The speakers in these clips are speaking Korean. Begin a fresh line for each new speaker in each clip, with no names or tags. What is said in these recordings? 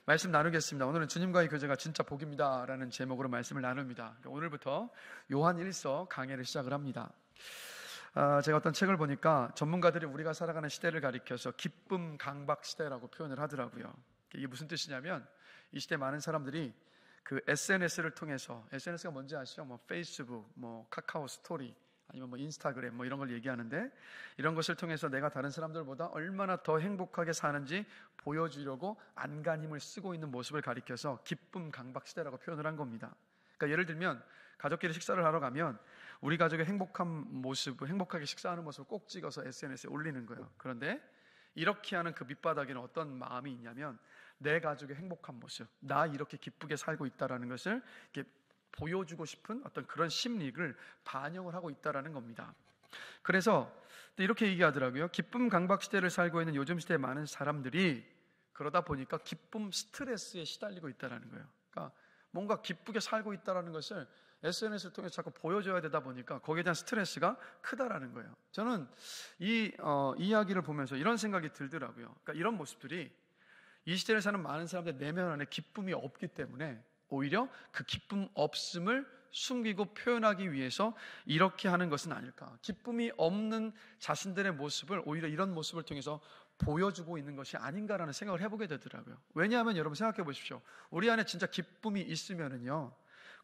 말씀 나누겠습니다. 오늘은 주님과의 교제가 진짜 복입니다 라는 제목으로 말씀을 나눕니다. 오늘부터 요한 1서 강해를 시작을 합니다. 제가 어떤 책을 보니까 전문가들이 우리가 살아가는 시대를 가리켜서 기쁨 강박 시대라고 표현을 하더라고요. 이게 무슨 뜻이냐면 이 시대 많은 사람들이 그 SNS를 통해서, SNS가 뭔지 아시죠? 뭐 페이스북, 뭐 카카오 스토리, 아니면 뭐 인스타그램 뭐 이런 걸 얘기하는데, 이런 것을 통해서 내가 다른 사람들보다 얼마나 더 행복하게 사는지 보여주려고 안간힘을 쓰고 있는 모습을 가리켜서 기쁨 강박 시대라고 표현을 한 겁니다. 그러니까 예를 들면 가족끼리 식사를 하러 가면 우리 가족의 행복한 모습, 행복하게 식사하는 모습을 꼭 찍어서 SNS에 올리는 거예요. 그런데 이렇게 하는 그 밑바닥에는 어떤 마음이 있냐면 내 가족의 행복한 모습, 나 이렇게 기쁘게 살고 있다는 것을 이렇게 보여주고 싶은 어떤 그런 심리를 반영을 하고 있다는 겁니다. 그래서 이렇게 얘기하더라고요. 기쁨 강박 시대를 살고 있는 요즘 시대의 많은 사람들이 그러다 보니까 기쁨 스트레스에 시달리고 있다는 거예요. 그러니까 뭔가 기쁘게 살고 있다는 것을 SNS를 통해서 자꾸 보여줘야 되다 보니까 거기에 대한 스트레스가 크다라는 거예요. 저는 이 이야기를 보면서 이런 생각이 들더라고요. 그러니까 이런 모습들이 이 시대를 사는 많은 사람들의 내면 안에 기쁨이 없기 때문에 오히려 그 기쁨 없음을 숨기고 표현하기 위해서 이렇게 하는 것은 아닐까. 기쁨이 없는 자신들의 모습을 오히려 이런 모습을 통해서 보여주고 있는 것이 아닌가라는 생각을 해보게 되더라고요. 왜냐하면 여러분 생각해 보십시오. 우리 안에 진짜 기쁨이 있으면은요,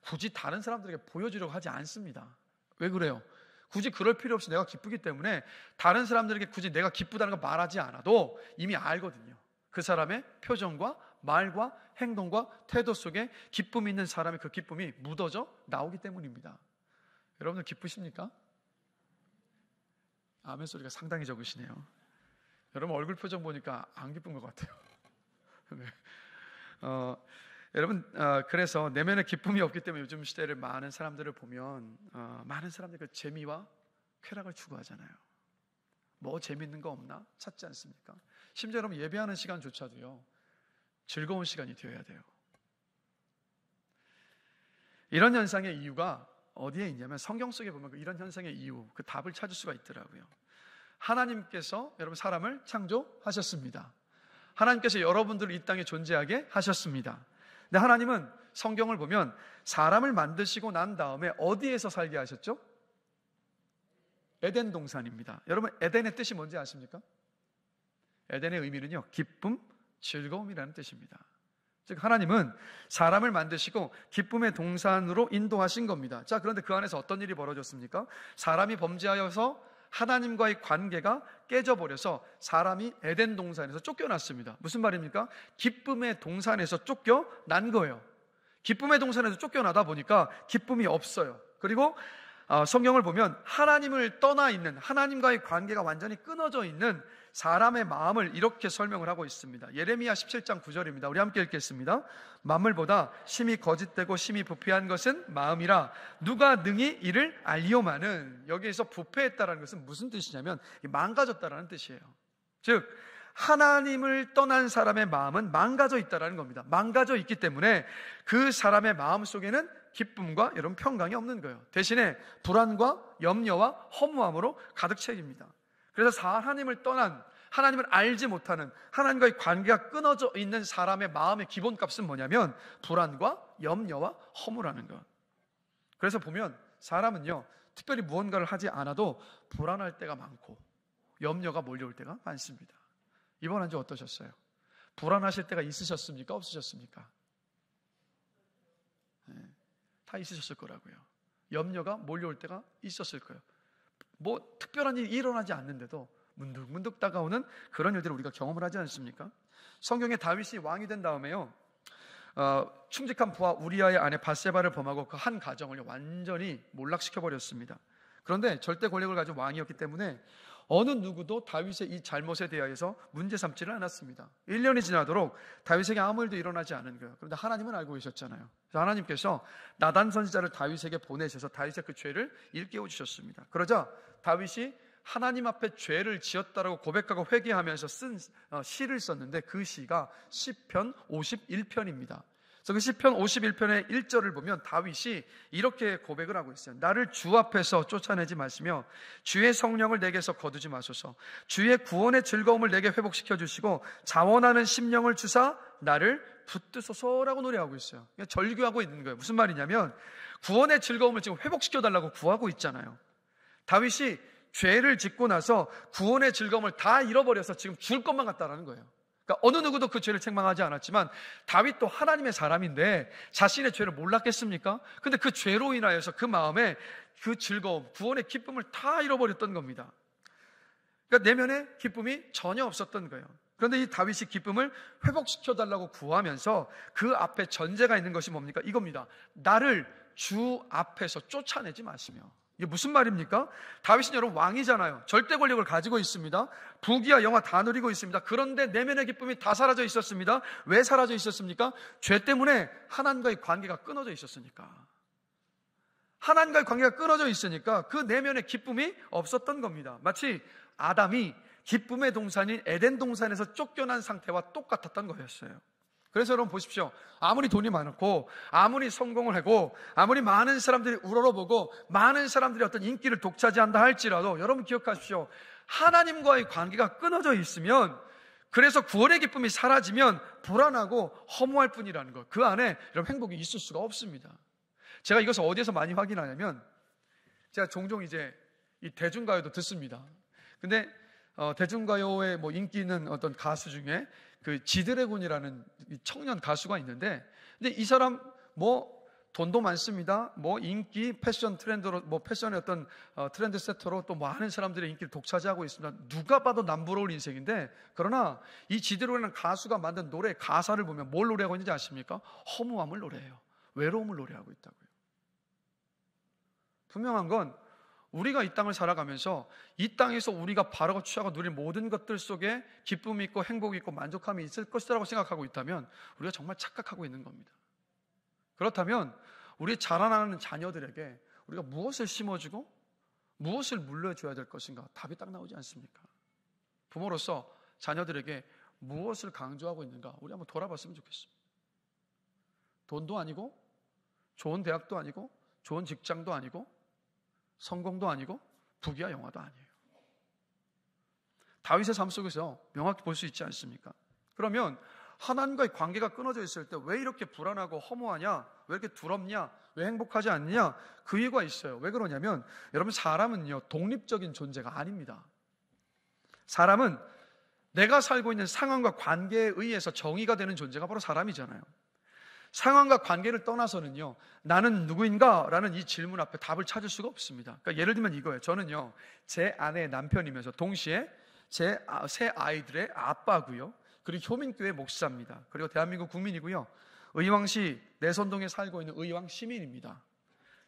굳이 다른 사람들에게 보여주려고 하지 않습니다. 왜 그래요? 굳이 그럴 필요 없이 내가 기쁘기 때문에 다른 사람들에게 굳이 내가 기쁘다는 걸 말하지 않아도 이미 알거든요. 그 사람의 표정과 말과 행동과 태도 속에 기쁨이 있는 사람의 그 기쁨이 묻어져 나오기 때문입니다. 여러분들 기쁘십니까? 아멘 소리가 상당히 적으시네요. 여러분 얼굴 표정 보니까 안 기쁜 것 같아요. 네. 여러분 그래서 내면에 기쁨이 없기 때문에 요즘 시대를 많은 사람들을 보면 많은 사람들이 그 재미와 쾌락을 추구하잖아요. 뭐 재밌는 거 없나 찾지 않습니까? 심지어 여러분 예배하는 시간조차도요, 즐거운 시간이 되어야 돼요. 이런 현상의 이유가 어디에 있냐면 성경 속에 보면 이런 현상의 이유, 그 답을 찾을 수가 있더라고요. 하나님께서 여러분 사람을 창조하셨습니다. 하나님께서 여러분들을 이 땅에 존재하게 하셨습니다. 근데 하나님은 성경을 보면 사람을 만드시고 난 다음에 어디에서 살게 하셨죠? 에덴 동산입니다. 여러분 에덴의 뜻이 뭔지 아십니까? 에덴의 의미는요, 기쁨, 즐거움이라는 뜻입니다. 즉 하나님은 사람을 만드시고 기쁨의 동산으로 인도하신 겁니다. 자, 그런데 그 안에서 어떤 일이 벌어졌습니까? 사람이 범죄하여서 하나님과의 관계가 깨져버려서 사람이 에덴 동산에서 쫓겨났습니다. 무슨 말입니까? 기쁨의 동산에서 쫓겨난 거예요. 기쁨의 동산에서 쫓겨나다 보니까 기쁨이 없어요. 그리고 성경을 보면 하나님을 떠나 있는, 하나님과의 관계가 완전히 끊어져 있는 사람의 마음을 이렇게 설명을 하고 있습니다. 예레미야 17장 9절입니다. 우리 함께 읽겠습니다. 만물보다 심히 거짓되고 심히 부패한 것은 마음이라 누가 능히 이를 알리오마는. 여기에서 부패했다는 것은 무슨 뜻이냐면 망가졌다는 뜻이에요. 즉 하나님을 떠난 사람의 마음은 망가져 있다는 겁니다. 망가져 있기 때문에 그 사람의 마음 속에는 기쁨과 여러분 평강이 없는 거예요. 대신에 불안과 염려와 허무함으로 가득 채입니다. 그래서 하나님을 떠난, 하나님을 알지 못하는, 하나님과의 관계가 끊어져 있는 사람의 마음의 기본값은 뭐냐면 불안과 염려와 허무라는 것. 그래서 보면 사람은요, 특별히 무언가를 하지 않아도 불안할 때가 많고 염려가 몰려올 때가 많습니다. 이번 한 주 어떠셨어요? 불안하실 때가 있으셨습니까? 없으셨습니까? 네, 다 있으셨을 거라고요. 염려가 몰려올 때가 있었을 거예요. 뭐 특별한 일이 일어나지 않는데도 문득문득 다가오는 그런 일들을 우리가 경험을 하지 않습니까? 성경에 다윗이 왕이 된 다음에요, 충직한 부하 우리아의 아내 밧세바를 범하고 그 한 가정을 완전히 몰락시켜버렸습니다. 그런데 절대 권력을 가진 왕이었기 때문에 어느 누구도 다윗의 이 잘못에 대하여서 문제 삼지를 않았습니다. 1년이 지나도록 다윗에게 아무 일도 일어나지 않은 거예요. 그런데 하나님은 알고 계셨잖아요. 그래서 하나님께서 나단 선지자를 다윗에게 보내셔서 다윗의 그 죄를 일깨워 주셨습니다. 그러자 다윗이 하나님 앞에 죄를 지었다라고 고백하고 회개하면서 쓴 시를 썼는데 그 시가 시편 51편입니다. 그래서 그 시편 51편의 1절을 보면 다윗이 이렇게 고백을 하고 있어요. 나를 주 앞에서 쫓아내지 마시며 주의 성령을 내게서 거두지 마소서. 주의 구원의 즐거움을 내게 회복시켜 주시고 자원하는 심령을 주사 나를 붙드소서라고 노래하고 있어요. 절규하고 있는 거예요. 무슨 말이냐면 구원의 즐거움을 지금 회복시켜달라고 구하고 있잖아요. 다윗이 죄를 짓고 나서 구원의 즐거움을 다 잃어버려서 지금 죽을 것만 같다라는 거예요. 그러니까 어느 누구도 그 죄를 책망하지 않았지만 다윗도 하나님의 사람인데 자신의 죄를 몰랐겠습니까? 근데 그 죄로 인하여서 그 마음에 그 즐거움, 구원의 기쁨을 다 잃어버렸던 겁니다. 그러니까 내면에 기쁨이 전혀 없었던 거예요. 그런데 이 다윗이 기쁨을 회복시켜달라고 구하면서 그 앞에 전제가 있는 것이 뭡니까? 이겁니다. 나를 주 앞에서 쫓아내지 마시며. 이게 무슨 말입니까? 다윗은 여러분 왕이잖아요. 절대 권력을 가지고 있습니다. 부귀와 영화 다 누리고 있습니다. 그런데 내면의 기쁨이 다 사라져 있었습니다. 왜 사라져 있었습니까? 죄 때문에 하나님과의 관계가 끊어져 있었으니까. 하나님과의 관계가 끊어져 있으니까 그 내면의 기쁨이 없었던 겁니다. 마치 아담이 기쁨의 동산인 에덴 동산에서 쫓겨난 상태와 똑같았던 거였어요. 그래서 여러분 보십시오. 아무리 돈이 많고 아무리 성공을 하고 아무리 많은 사람들이 우러러보고 많은 사람들이 어떤 인기를 독차지한다 할지라도 여러분 기억하십시오. 하나님과의 관계가 끊어져 있으면, 그래서 구원의 기쁨이 사라지면 불안하고 허무할 뿐이라는 것. 그 안에 여러분 행복이 있을 수가 없습니다. 제가 이것을 어디에서 많이 확인하냐면, 제가 종종 이제 이 대중가요도 듣습니다. 근데 대중가요에 뭐 인기 있는 어떤 가수 중에 그 지드래곤이라는 청년 가수가 있는데, 근데 이 사람 뭐 돈도 많습니다. 뭐 인기, 패션 트렌드로, 뭐 패션의 어떤 트렌드 세터로 또 많은 사람들의 인기를 독차지하고 있습니다. 누가 봐도 남부러울 인생인데, 그러나 이 지드래곤이라는 가수가 만든 노래 가사를 보면 뭘 노래하고 있는지 아십니까? 허무함을 노래해요. 외로움을 노래하고 있다고요. 분명한 건 우리가 이 땅을 살아가면서 이 땅에서 우리가 바라고 취하고 누릴 모든 것들 속에 기쁨이 있고 행복이 있고 만족함이 있을 것이라고 생각하고 있다면 우리가 정말 착각하고 있는 겁니다. 그렇다면 우리 자라나는 자녀들에게 우리가 무엇을 심어주고 무엇을 물려줘야 될 것인가? 답이 딱 나오지 않습니까? 부모로서 자녀들에게 무엇을 강조하고 있는가? 우리 한번 돌아봤으면 좋겠습니다. 돈도 아니고 좋은 대학도 아니고 좋은 직장도 아니고 성공도 아니고 부귀와 영화도 아니에요. 다윗의 삶 속에서 명확히 볼 수 있지 않습니까? 그러면 하나님과의 관계가 끊어져 있을 때 왜 이렇게 불안하고 허무하냐? 왜 이렇게 두렵냐? 왜 행복하지 않느냐? 그 이유가 있어요. 왜 그러냐면 여러분, 사람은요 독립적인 존재가 아닙니다. 사람은 내가 살고 있는 상황과 관계에 의해서 정의가 되는 존재가 바로 사람이잖아요. 상황과 관계를 떠나서는요, 나는 누구인가? 라는 이 질문 앞에 답을 찾을 수가 없습니다. 그러니까 예를 들면 이거예요. 저는요, 제 아내의 남편이면서 동시에 제 세 아이들의 아빠고요, 그리고 효민교회 목사입니다. 그리고 대한민국 국민이고요, 의왕시 내선동에 살고 있는 의왕 시민입니다.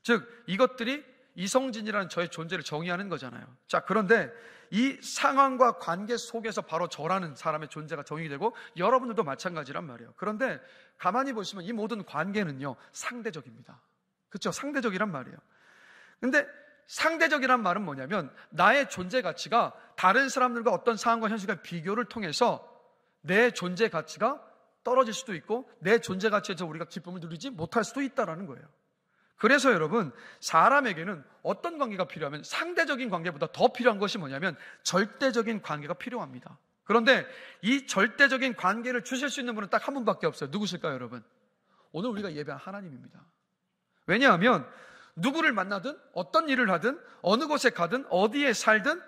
즉 이것들이 이성진이라는 저의 존재를 정의하는 거잖아요. 자, 그런데 이 상황과 관계 속에서 바로 저라는 사람의 존재가 정의되고 여러분들도 마찬가지란 말이에요. 그런데 가만히 보시면 이 모든 관계는요 상대적입니다. 그렇죠? 상대적이란 말이에요. 근데 상대적이란 말은 뭐냐면 나의 존재 가치가 다른 사람들과 어떤 상황과 현실과 비교를 통해서 내 존재 가치가 떨어질 수도 있고 내 존재 가치에서 우리가 기쁨을 누리지 못할 수도 있다는 거예요. 그래서 여러분, 사람에게는 어떤 관계가 필요하면 상대적인 관계보다 더 필요한 것이 뭐냐면 절대적인 관계가 필요합니다. 그런데 이 절대적인 관계를 주실 수 있는 분은 딱 한 분밖에 없어요. 누구실까요, 여러분? 오늘 우리가 예배한 하나님입니다. 왜냐하면 누구를 만나든 어떤 일을 하든 어느 곳에 가든 어디에 살든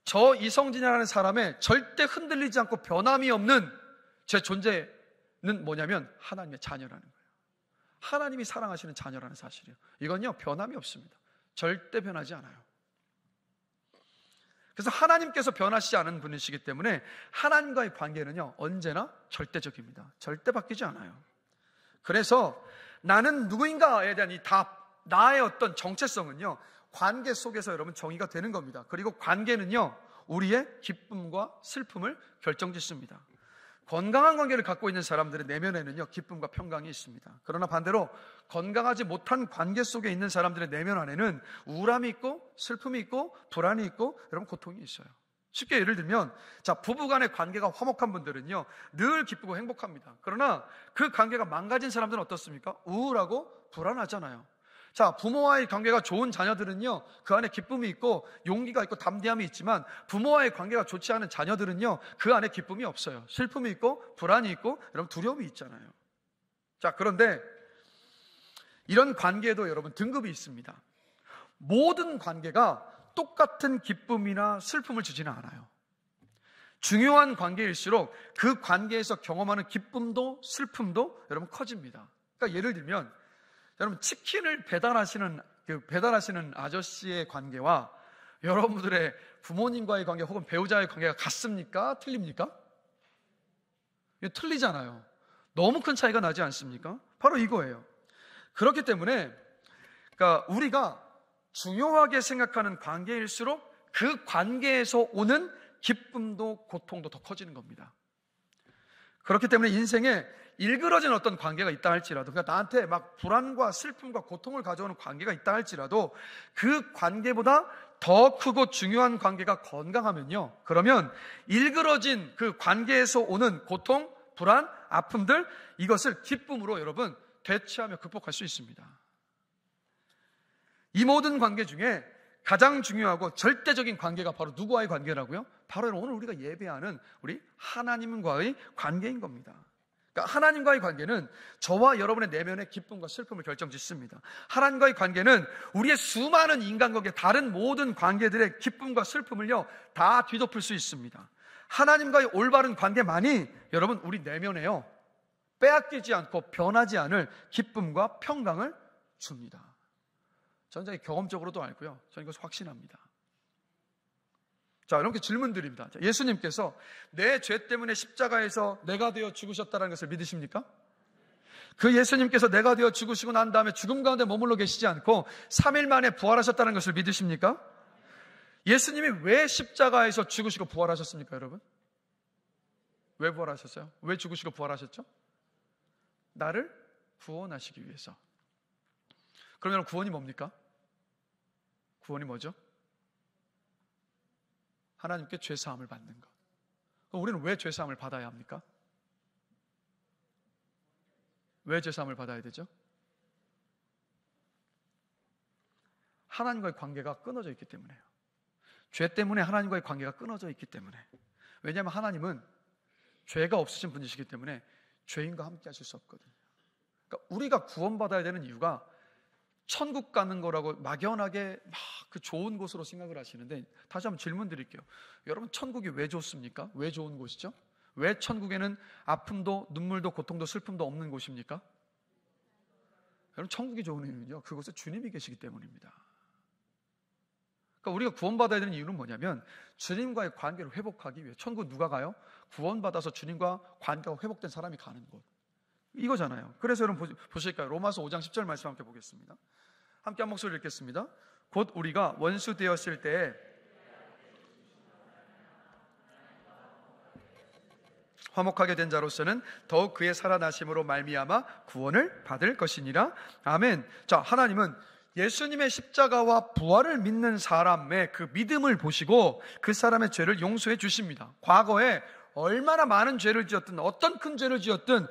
저 이성진이라는 사람의 절대 흔들리지 않고 변함이 없는 제 존재는 뭐냐면 하나님의 자녀라는 거예요. 하나님이 사랑하시는 자녀라는 사실이에요. 이건요 변함이 없습니다. 절대 변하지 않아요. 그래서 하나님께서 변하시지 않은 분이시기 때문에 하나님과의 관계는요 언제나 절대적입니다. 절대 바뀌지 않아요. 그래서 나는 누구인가에 대한 이 답, 나의 어떤 정체성은요 관계 속에서 여러분 정의가 되는 겁니다. 그리고 관계는요 우리의 기쁨과 슬픔을 결정짓습니다. 건강한 관계를 갖고 있는 사람들의 내면에는요 기쁨과 평강이 있습니다. 그러나 반대로 건강하지 못한 관계 속에 있는 사람들의 내면 안에는 우울함이 있고 슬픔이 있고 불안이 있고 여러분 고통이 있어요. 쉽게 예를 들면 자, 부부간의 관계가 화목한 분들은요 늘 기쁘고 행복합니다. 그러나 그 관계가 망가진 사람들은 어떻습니까? 우울하고 불안하잖아요. 자, 부모와의 관계가 좋은 자녀들은요 그 안에 기쁨이 있고 용기가 있고 담대함이 있지만 부모와의 관계가 좋지 않은 자녀들은요 그 안에 기쁨이 없어요. 슬픔이 있고 불안이 있고 여러분 두려움이 있잖아요. 자, 그런데 이런 관계에도 여러분 등급이 있습니다. 모든 관계가 똑같은 기쁨이나 슬픔을 주지는 않아요. 중요한 관계일수록 그 관계에서 경험하는 기쁨도 슬픔도 여러분 커집니다. 그러니까 예를 들면 여러분 치킨을 배달하시는 아저씨의 관계와 여러분들의 부모님과의 관계 혹은 배우자의 관계가 같습니까? 틀립니까? 틀리잖아요. 너무 큰 차이가 나지 않습니까? 바로 이거예요. 그렇기 때문에 그러니까 우리가 중요하게 생각하는 관계일수록 그 관계에서 오는 기쁨도 고통도 더 커지는 겁니다. 그렇기 때문에 인생에 일그러진 어떤 관계가 있다 할지라도, 그러니까 나한테 막 불안과 슬픔과 고통을 가져오는 관계가 있다 할지라도 그 관계보다 더 크고 중요한 관계가 건강하면요, 그러면 일그러진 그 관계에서 오는 고통, 불안, 아픔들, 이것을 기쁨으로 여러분 대체하며 극복할 수 있습니다. 이 모든 관계 중에 가장 중요하고 절대적인 관계가 바로 누구와의 관계라고요? 바로 오늘 우리가 예배하는 우리 하나님과의 관계인 겁니다. 그러니까 하나님과의 관계는 저와 여러분의 내면의 기쁨과 슬픔을 결정짓습니다. 하나님과의 관계는 우리의 수많은 인간관계, 다른 모든 관계들의 기쁨과 슬픔을요 다 뒤덮을 수 있습니다. 하나님과의 올바른 관계만이 여러분 우리 내면에요 빼앗기지 않고 변하지 않을 기쁨과 평강을 줍니다. 저는 경험적으로도 알고요, 저는 이것을 확신합니다. 자, 이렇게 질문 드립니다. 예수님께서 내 죄 때문에 십자가에서 내가 되어 죽으셨다는 것을 믿으십니까? 그 예수님께서 내가 되어 죽으시고 난 다음에 죽음 가운데 머물러 계시지 않고 3일 만에 부활하셨다는 것을 믿으십니까? 예수님이 왜 십자가에서 죽으시고 부활하셨습니까, 여러분? 왜 부활하셨어요? 왜 죽으시고 부활하셨죠? 나를 구원하시기 위해서. 그러면 구원이 뭡니까? 구원이 뭐죠? 하나님께 죄사함을 받는 것. 우리는 왜 죄사함을 받아야 합니까? 왜 죄사함을 받아야 되죠? 하나님과의 관계가 끊어져 있기 때문에요. 죄 때문에 하나님과의 관계가 끊어져 있기 때문에. 왜냐하면 하나님은 죄가 없으신 분이시기 때문에 죄인과 함께 하실 수 없거든요. 그러니까 우리가 구원받아야 되는 이유가 천국 가는 거라고 막연하게 막 그 좋은 곳으로 생각을 하시는데, 다시 한번 질문 드릴게요. 여러분, 천국이 왜 좋습니까? 왜 좋은 곳이죠? 왜 천국에는 아픔도 눈물도 고통도 슬픔도 없는 곳입니까? 여러분, 천국이 좋은 이유는요, 그곳에 주님이 계시기 때문입니다. 그러니까 우리가 구원받아야 되는 이유는 뭐냐면 주님과의 관계를 회복하기 위해. 천국 누가 가요? 구원받아서 주님과 관계가 회복된 사람이 가는 곳, 이거잖아요. 그래서 여러분 보실까요? 로마서 5장 10절 말씀 함께 보겠습니다. 함께 한 목소리 읽겠습니다. 곧 우리가 원수 되었을 때에 화목하게 된 자로서는 더욱 그의 살아나심으로 말미암아 구원을 받을 것이니라. 아멘. 자, 하나님은 예수님의 십자가와 부활을 믿는 사람의 그 믿음을 보시고 그 사람의 죄를 용서해 주십니다. 과거에 얼마나 많은 죄를 지었든 어떤 큰 죄를 지었든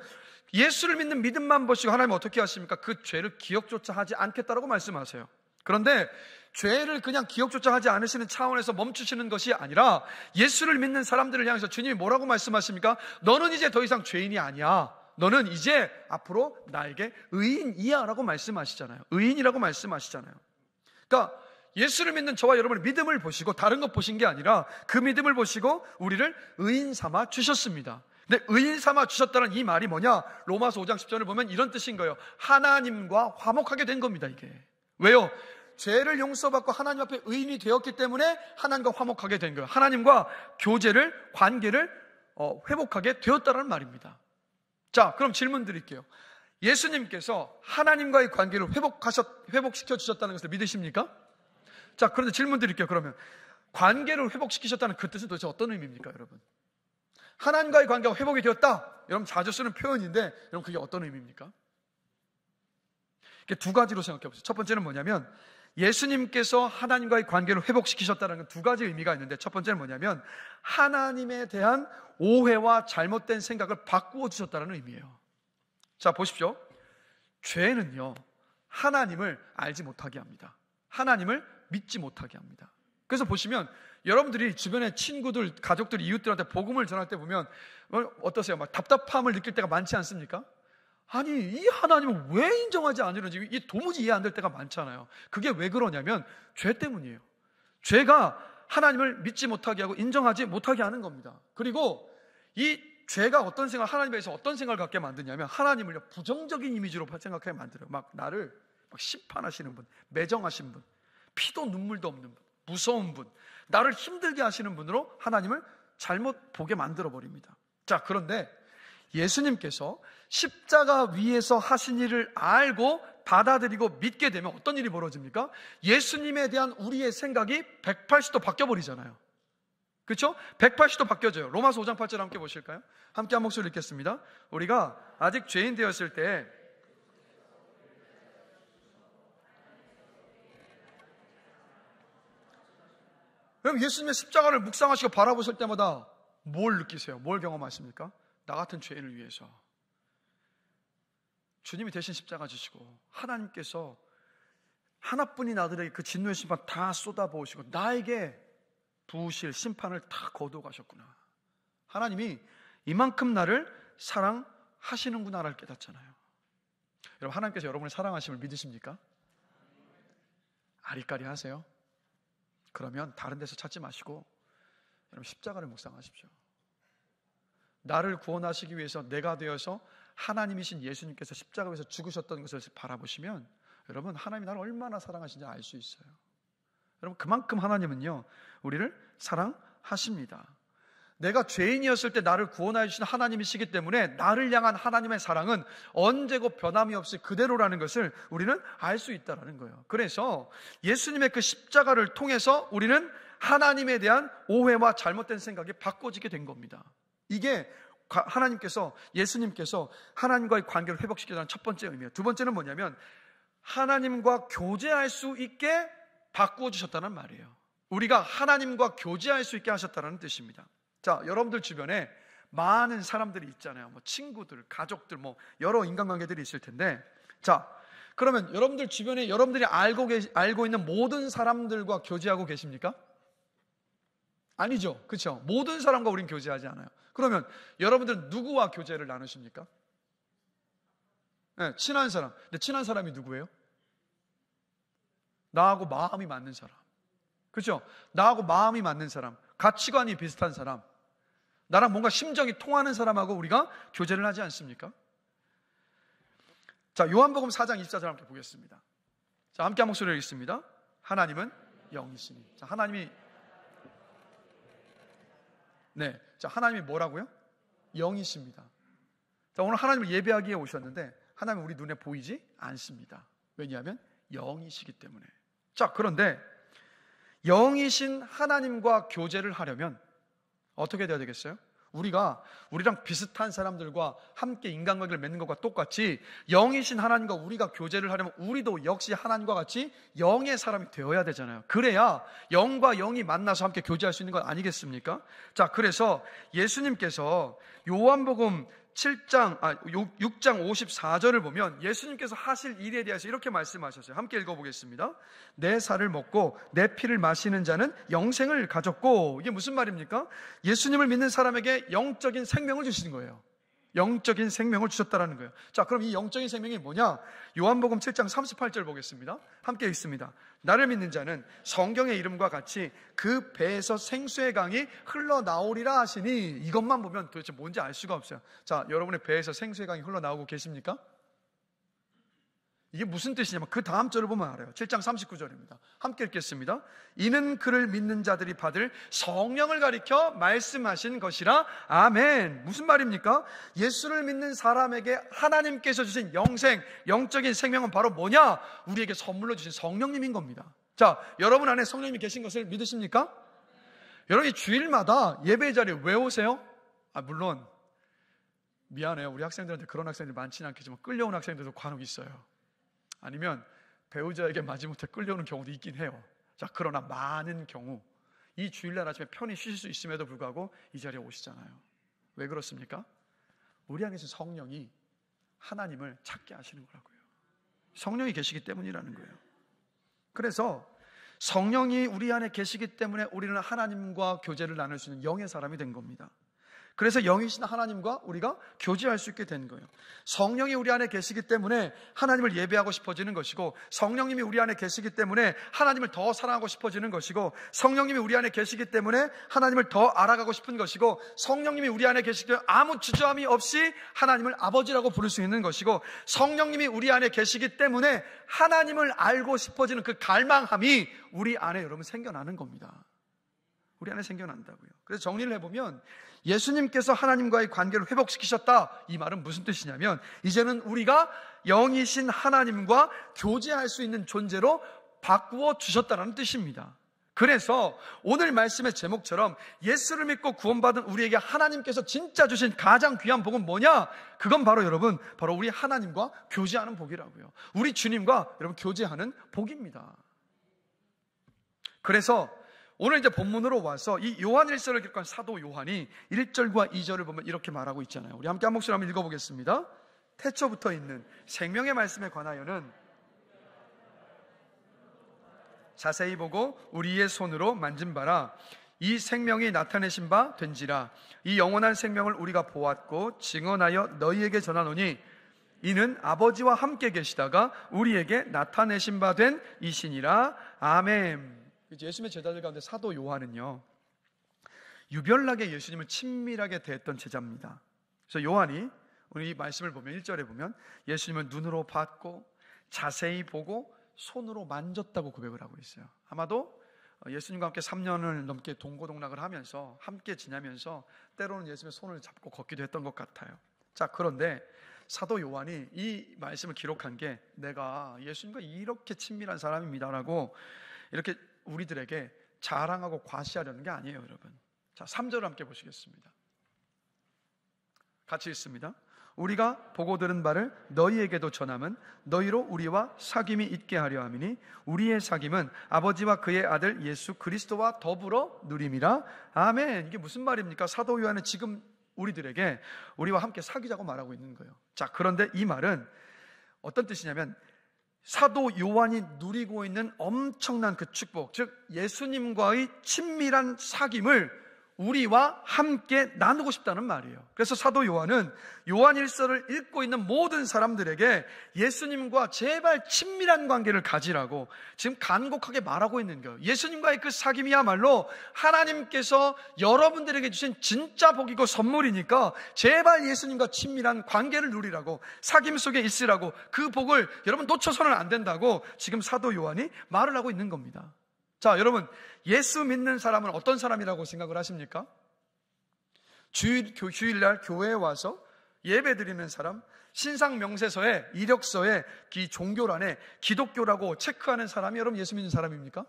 예수를 믿는 믿음만 보시고 하나님은 어떻게 하십니까? 그 죄를 기억조차 하지 않겠다라고 말씀하세요. 그런데 죄를 그냥 기억조차 하지 않으시는 차원에서 멈추시는 것이 아니라 예수를 믿는 사람들을 향해서 주님이 뭐라고 말씀하십니까? 너는 이제 더 이상 죄인이 아니야. 너는 이제 앞으로 나에게 의인이야 라고 말씀하시잖아요. 의인이라고 말씀하시잖아요. 그러니까 예수를 믿는 저와 여러분의 믿음을 보시고 다른 것 보신 게 아니라 그 믿음을 보시고 우리를 의인 삼아 주셨습니다. 근데 의인 삼아 주셨다는 이 말이 뭐냐? 로마서 5장 10절을 보면 이런 뜻인 거예요. 하나님과 화목하게 된 겁니다, 이게. 왜요? 죄를 용서받고 하나님 앞에 의인이 되었기 때문에 하나님과 화목하게 된 거예요. 하나님과 교제를, 관계를 회복하게 되었다는 말입니다. 자, 그럼 질문 드릴게요. 예수님께서 하나님과의 관계를 회복시켜 주셨다는 것을 믿으십니까? 자, 그런데 질문 드릴게요. 그러면 관계를 회복시키셨다는 그 뜻은 도대체 어떤 의미입니까, 여러분? 하나님과의 관계가 회복이 되었다. 여러분 자주 쓰는 표현인데, 여러분 그게 어떤 의미입니까? 이게 두 가지로 생각해 보세요. 첫 번째는 뭐냐면 예수님께서 하나님과의 관계를 회복시키셨다는 건 두 가지 의미가 있는데, 첫 번째는 뭐냐면 하나님에 대한 오해와 잘못된 생각을 바꾸어 주셨다는 의미예요. 자, 보십시오. 죄는요, 하나님을 알지 못하게 합니다. 하나님을 믿지 못하게 합니다. 그래서 보시면 여러분들이 주변에 친구들, 가족들, 이웃들한테 복음을 전할 때 보면 어떠세요? 막 답답함을 느낄 때가 많지 않습니까? 아니, 이 하나님을 왜 인정하지 않으는지 이 도무지 이해 안 될 때가 많잖아요. 그게 왜 그러냐면 죄 때문이에요. 죄가 하나님을 믿지 못하게 하고 인정하지 못하게 하는 겁니다. 그리고 이 죄가 어떤 생각, 하나님에 대해서 어떤 생각을 갖게 만드냐면 하나님을 부정적인 이미지로 생각하게 만들어요. 막 나를 막 심판하시는 분, 매정하신 분, 피도 눈물도 없는 분, 무서운 분, 나를 힘들게 하시는 분으로 하나님을 잘못 보게 만들어 버립니다. 자, 그런데 예수님께서 십자가 위에서 하신 일을 알고 받아들이고 믿게 되면 어떤 일이 벌어집니까? 예수님에 대한 우리의 생각이 180도 바뀌어 버리잖아요. 그렇죠? 180도 바뀌어져요. 로마서 5장 8절 함께 보실까요? 함께 한 목소리 읽겠습니다. 우리가 아직 죄인 되었을 때 그럼 예수님의 십자가를 묵상하시고 바라보실 때마다 뭘 느끼세요? 뭘 경험하십니까? 나 같은 죄인을 위해서 주님이 대신 십자가 지시고 하나님께서 하나뿐인 아들에게 그 진노의 심판 다 쏟아부으시고 나에게 부으실 심판을 다 거두어 가셨구나. 하나님이 이만큼 나를 사랑하시는구나를 깨닫잖아요. 여러분, 하나님께서 여러분을 사랑하심을 믿으십니까? 아리까리 하세요? 그러면 다른 데서 찾지 마시고 여러분 십자가를 묵상하십시오. 나를 구원하시기 위해서 내가 되어서 하나님이신 예수님께서 십자가에서 죽으셨던 것을 바라보시면 여러분 하나님이 나를 얼마나 사랑하시는지 알 수 있어요. 여러분 그만큼 하나님은요 우리를 사랑하십니다. 내가 죄인이었을 때 나를 구원하여 주신 하나님이시기 때문에 나를 향한 하나님의 사랑은 언제고 변함이 없이 그대로라는 것을 우리는 알 수 있다는 거예요. 그래서 예수님의 그 십자가를 통해서 우리는 하나님에 대한 오해와 잘못된 생각이 바꿔지게 된 겁니다. 이게 하나님께서, 예수님께서 하나님과의 관계를 회복시키자는 첫 번째 의미예요. 두 번째는 뭐냐면 하나님과 교제할 수 있게 바꾸어 주셨다는 말이에요. 우리가 하나님과 교제할 수 있게 하셨다는 뜻입니다. 자, 여러분들 주변에 많은 사람들이 있잖아요. 뭐 친구들, 가족들, 뭐 여러 인간관계들이 있을 텐데, 자, 그러면 여러분들 주변에 여러분들이 알고 있는 모든 사람들과 교제하고 계십니까? 아니죠, 그렇죠? 모든 사람과 우린 교제하지 않아요. 그러면 여러분들은 누구와 교제를 나누십니까? 네, 친한 사람. 근데 친한 사람이 누구예요? 나하고 마음이 맞는 사람. 그렇죠? 나하고 마음이 맞는 사람, 가치관이 비슷한 사람, 나랑 뭔가 심정이 통하는 사람하고 우리가 교제를 하지 않습니까? 자, 요한복음 4장 24절 함께 보겠습니다. 자, 함께 한 목소리를 읽습니다. 하나님은 영이시니. 자, 하나님이 네, 자, 하나님이 뭐라고요? 영이십니다. 자, 오늘 하나님을 예배하기에 오셨는데 하나님은 우리 눈에 보이지 않습니다. 왜냐하면 영이시기 때문에. 자, 그런데 영이신 하나님과 교제를 하려면 어떻게 돼야 되겠어요? 우리랑 비슷한 사람들과 함께 인간관계를 맺는 것과 똑같이 영이신 하나님과 우리가 교제를 하려면 우리도 역시 하나님과 같이 영의 사람이 되어야 되잖아요. 그래야 영과 영이 만나서 함께 교제할 수 있는 것 아니겠습니까? 자, 그래서 예수님께서 요한복음 6장 54절을 보면 예수님께서 하실 일에 대해서 이렇게 말씀하셨어요. 함께 읽어보겠습니다. 내 살을 먹고 내 피를 마시는 자는 영생을 가졌고, 이게 무슨 말입니까? 예수님을 믿는 사람에게 영적인 생명을 주시는 거예요. 영적인 생명을 주셨다라는 거예요. 자, 그럼 이 영적인 생명이 뭐냐? 요한복음 7장 38절 보겠습니다. 함께 읽습니다. 나를 믿는 자는 성경의 이름과 같이 그 배에서 생수의 강이 흘러나오리라 하시니, 이것만 보면 도대체 뭔지 알 수가 없어요. 자, 여러분의 배에서 생수의 강이 흘러나오고 계십니까? 이게 무슨 뜻이냐면 그 다음 절을 보면 알아요. 7장 39절입니다. 함께 읽겠습니다. 이는 그를 믿는 자들이 받을 성령을 가리켜 말씀하신 것이라. 아멘. 무슨 말입니까? 예수를 믿는 사람에게 하나님께서 주신 영생, 영적인 생명은 바로 뭐냐? 우리에게 선물로 주신 성령님인 겁니다. 자, 여러분 안에 성령님이 계신 것을 믿으십니까? 여러분이 주일마다 예배 자리에 왜 오세요? 물론 미안해요. 우리 학생들한테 그런 학생들이 많지는 않겠지만 끌려온 학생들도 간혹 있어요. 아니면 배우자에게 마지못해 끌려오는 경우도 있긴 해요. 자, 그러나 많은 경우 이 주일날 아침에 편히 쉬실 수 있음에도 불구하고 이 자리에 오시잖아요. 왜 그렇습니까? 우리 안에 계신 성령이 하나님을 찾게 하시는 거라고요. 성령이 계시기 때문이라는 거예요. 그래서 성령이 우리 안에 계시기 때문에 우리는 하나님과 교제를 나눌 수 있는 영의 사람이 된 겁니다. 그래서 영이신 하나님과 우리가 교제할 수 있게 된 거예요. 성령이 우리 안에 계시기 때문에 하나님을 예배하고 싶어지는 것이고, 성령님이 우리 안에 계시기 때문에 하나님을 더 사랑하고 싶어지는 것이고, 성령님이 우리 안에 계시기 때문에 하나님을 더 알아가고 싶은 것이고, 성령님이 우리 안에 계시기 때문에 아무 주저함이 없이 하나님을 아버지라고 부를 수 있는 것이고, 성령님이 우리 안에 계시기 때문에 하나님을 알고 싶어지는 그 갈망함이 우리 안에 여러분 생겨나는 겁니다. 우리 안에 생겨난다고요. 그래서 정리를 해보면 예수님께서 하나님과의 관계를 회복시키셨다, 이 말은 무슨 뜻이냐면 이제는 우리가 영이신 하나님과 교제할 수 있는 존재로 바꾸어 주셨다는 뜻입니다. 그래서 오늘 말씀의 제목처럼 예수를 믿고 구원받은 우리에게 하나님께서 진짜 주신 가장 귀한 복은 뭐냐? 그건 바로 여러분, 바로 우리 하나님과 교제하는 복이라고요. 우리 주님과 여러분 교제하는 복입니다. 그래서 오늘 이제 본문으로 와서 이 요한 1서를 기록한 사도 요한이 1절과 2절을 보면 이렇게 말하고 있잖아요. 우리 함께 한 목소리 한번 읽어보겠습니다. 태초부터 있는 생명의 말씀에 관하여는 자세히 보고 우리의 손으로 만진 바라. 이 생명이 나타내신 바 된지라. 이 영원한 생명을 우리가 보았고 증언하여 너희에게 전하노니 이는 아버지와 함께 계시다가 우리에게 나타내신 바 된 이시니라. 아멘. 예수님의 제자들 가운데 사도 요한은요, 유별나게 예수님을 친밀하게 대했던 제자입니다. 그래서 요한이 우리 이 말씀을 보면 1절에 보면 예수님을 눈으로 봤고 자세히 보고 손으로 만졌다고 고백을 하고 있어요. 아마도 예수님과 함께 3년을 넘게 동고동락을 하면서 함께 지내면서 때로는 예수님의 손을 잡고 걷기도 했던 것 같아요. 자, 그런데 사도 요한이 이 말씀을 기록한 게 내가 예수님과 이렇게 친밀한 사람입니다라고 이렇게 우리들에게 자랑하고 과시하려는 게 아니에요, 여러분. 자, 3절을 함께 보시겠습니다. 같이 읽습니다. 우리가 보고 들은 바를 너희에게도 전함은 너희로 우리와 사귐이 있게 하려 함이니 우리의 사귐은 아버지와 그의 아들 예수 그리스도와 더불어 누림이라. 아멘. 이게 무슨 말입니까? 사도 요한은 지금 우리들에게 우리와 함께 사귀자고 말하고 있는 거예요. 자, 그런데 이 말은 어떤 뜻이냐면 사도 요한이 누리고 있는 엄청난 그 축복, 즉 예수님과의 친밀한 사귐을 우리와 함께 나누고 싶다는 말이에요. 그래서 사도 요한은 요한 1서를 읽고 있는 모든 사람들에게 예수님과 제발 친밀한 관계를 가지라고 지금 간곡하게 말하고 있는 거예요. 예수님과의 그 사귐이야말로 하나님께서 여러분들에게 주신 진짜 복이고 선물이니까 제발 예수님과 친밀한 관계를 누리라고, 사귐 속에 있으라고, 그 복을 여러분 놓쳐서는 안 된다고 지금 사도 요한이 말을 하고 있는 겁니다. 자, 여러분, 예수 믿는 사람은 어떤 사람이라고 생각을 하십니까? 주일날 교회에 와서 예배 드리는 사람, 신상 명세서에, 이력서에, 종교란에 기독교라고 체크하는 사람이 여러분 예수 믿는 사람입니까?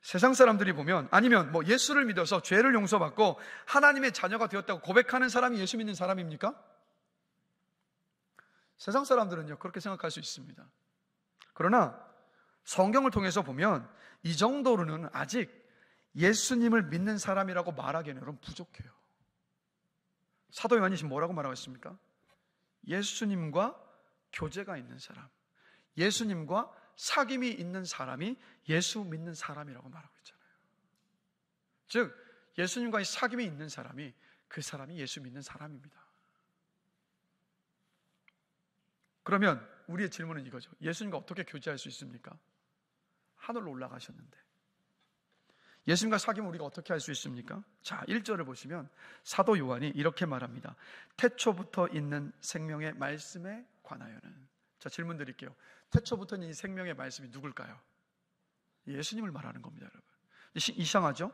세상 사람들이 보면, 아니면 뭐 예수를 믿어서 죄를 용서받고 하나님의 자녀가 되었다고 고백하는 사람이 예수 믿는 사람입니까? 세상 사람들은요, 그렇게 생각할 수 있습니다. 그러나 성경을 통해서 보면 이 정도로는 아직 예수님을 믿는 사람이라고 말하기에는 여러분 부족해요. 사도 요한이 지금 뭐라고 말하고 있습니까? 예수님과 교제가 있는 사람, 예수님과 사귐이 있는 사람이 예수 믿는 사람이라고 말하고 있잖아요. 즉 예수님과의 사귐이 있는 사람이 그 사람이 예수 믿는 사람입니다. 그러면 우리의 질문은 이거죠. 예수님과 어떻게 교제할 수 있습니까? 하늘로 올라가셨는데 예수님과 사귐을 우리가 어떻게 할 수 있습니까? 자, 1절을 보시면 사도 요한이 이렇게 말합니다. 태초부터 있는 생명의 말씀에 관하여는. 자, 질문 드릴게요. 태초부터 있는 이 생명의 말씀이 누굴까요? 예수님을 말하는 겁니다, 여러분. 이상하죠?